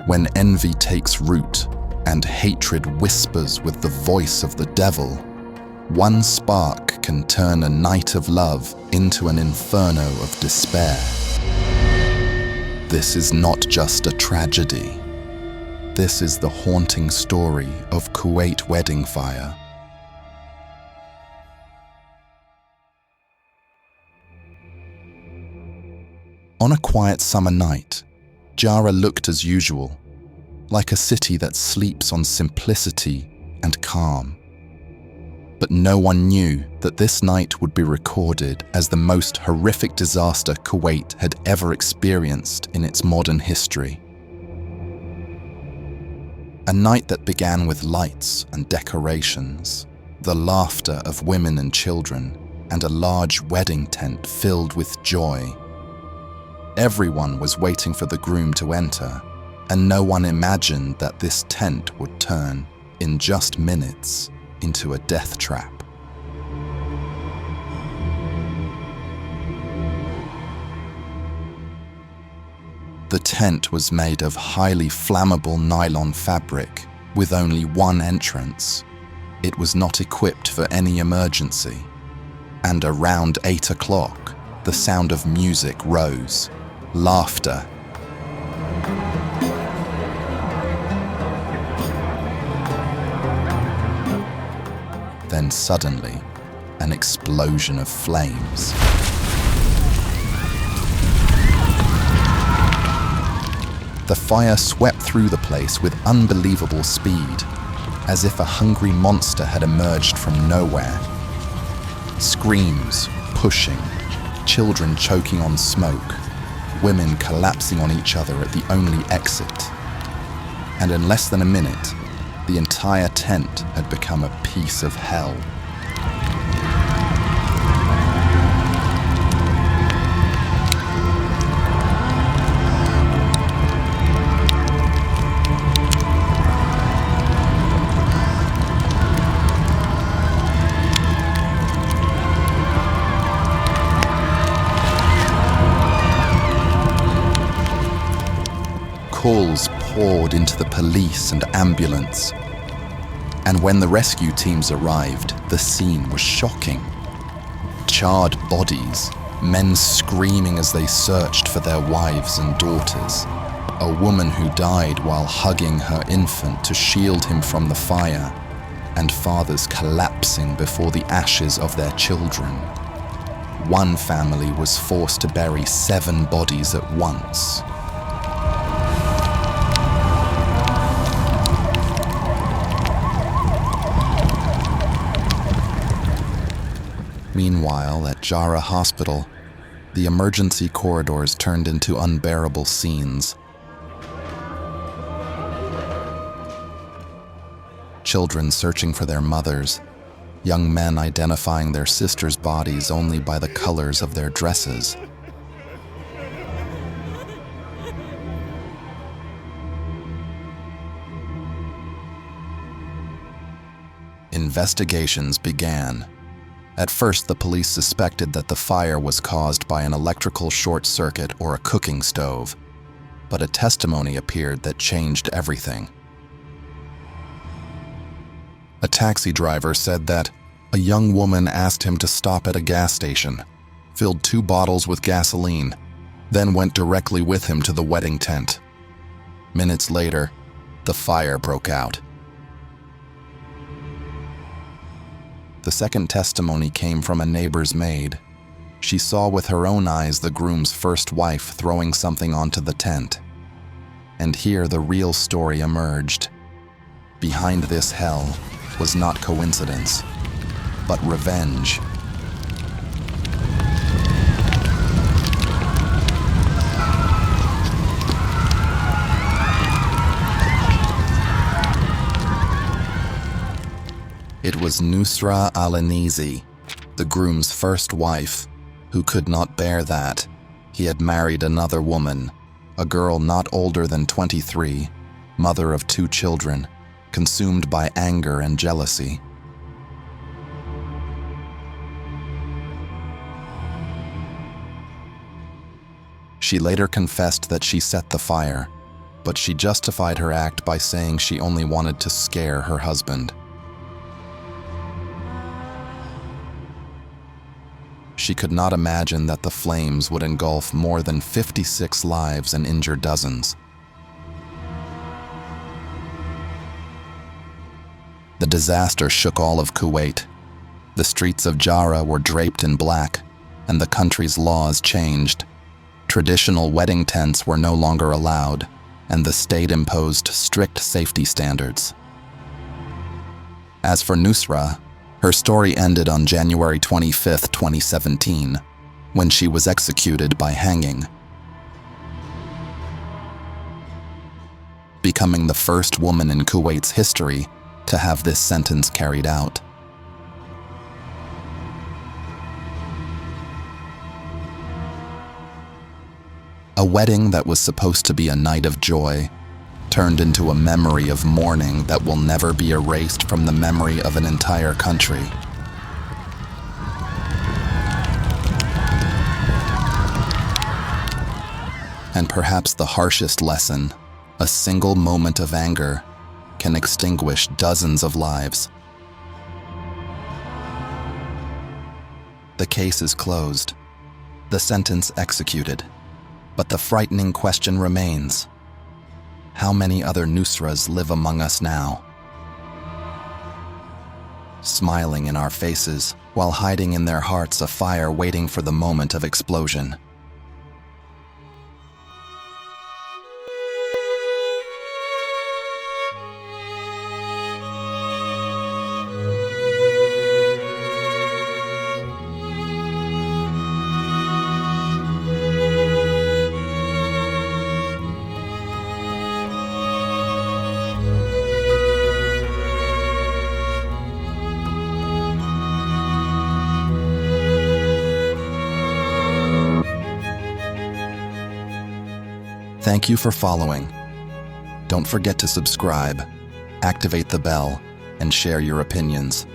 When envy takes root and hatred whispers with the voice of the devil, one spark can turn a night of love into an inferno of despair. This is not just a tragedy. This is the haunting story of Kuwait wedding fire. On a quiet summer night, Jara looked as usual, like a city that sleeps on simplicity and calm. But no one knew that this night would be recorded as the most horrific disaster Kuwait had ever experienced in its modern history. A night that began with lights and decorations, the laughter of women and children, and a large wedding tent filled with joy. Everyone was waiting for the groom to enter, and no one imagined that this tent would turn, in just minutes, into a death trap. The tent was made of highly flammable nylon fabric with only one entrance. It was not equipped for any emergency. And around 8 o'clock, the sound of music rose. Laughter. Then suddenly, an explosion of flames. The fire swept through the place with unbelievable speed, as if a hungry monster had emerged from nowhere. Screams, pushing, children choking on smoke, women collapsing on each other at the only exit. And in less than a minute, the entire tent had become a piece of hell. Calls poured into the police and ambulance. And when the rescue teams arrived, the scene was shocking. Charred bodies, men screaming as they searched for their wives and daughters, a woman who died while hugging her infant to shield him from the fire, and fathers collapsing before the ashes of their children. One family was forced to bury 7 bodies at once. Meanwhile, at Jara Hospital, the emergency corridors turned into unbearable scenes. Children searching for their mothers, young men identifying their sisters' bodies only by the colors of their dresses. Investigations began. At first, the police suspected that the fire was caused by an electrical short circuit or a cooking stove, but a testimony appeared that changed everything. A taxi driver said that a young woman asked him to stop at a gas station, filled 2 bottles with gasoline, then went directly with him to the wedding tent. Minutes later, the fire broke out. The second testimony came from a neighbor's maid. She saw with her own eyes the groom's first wife throwing something onto the tent. And here the real story emerged. Behind this hell was not coincidence, but revenge. It was Nusra Al-Anizi, the groom's first wife, who could not bear that. He had married another woman, a girl not older than 23, mother of 2 children, consumed by anger and jealousy. She later confessed that she set the fire, but she justified her act by saying she only wanted to scare her husband. She could not imagine that the flames would engulf more than 56 lives and injure dozens. The disaster shook all of Kuwait. The streets of Jara were draped in black, and the country's laws changed. Traditional wedding tents were no longer allowed, and the state imposed strict safety standards. As for Nusra, her story ended on January 25, 2017, when she was executed by hanging, becoming the first woman in Kuwait's history to have this sentence carried out. A wedding that was supposed to be a night of joy turned into a memory of mourning that will never be erased from the memory of an entire country. And perhaps the harshest lesson, a single moment of anger can extinguish dozens of lives. The case is closed, the sentence executed, but the frightening question remains: how many other Nusras live among us now, smiling in our faces while hiding in their hearts a fire waiting for the moment of explosion? Thank you for following. Don't forget to subscribe, activate the bell, and share your opinions.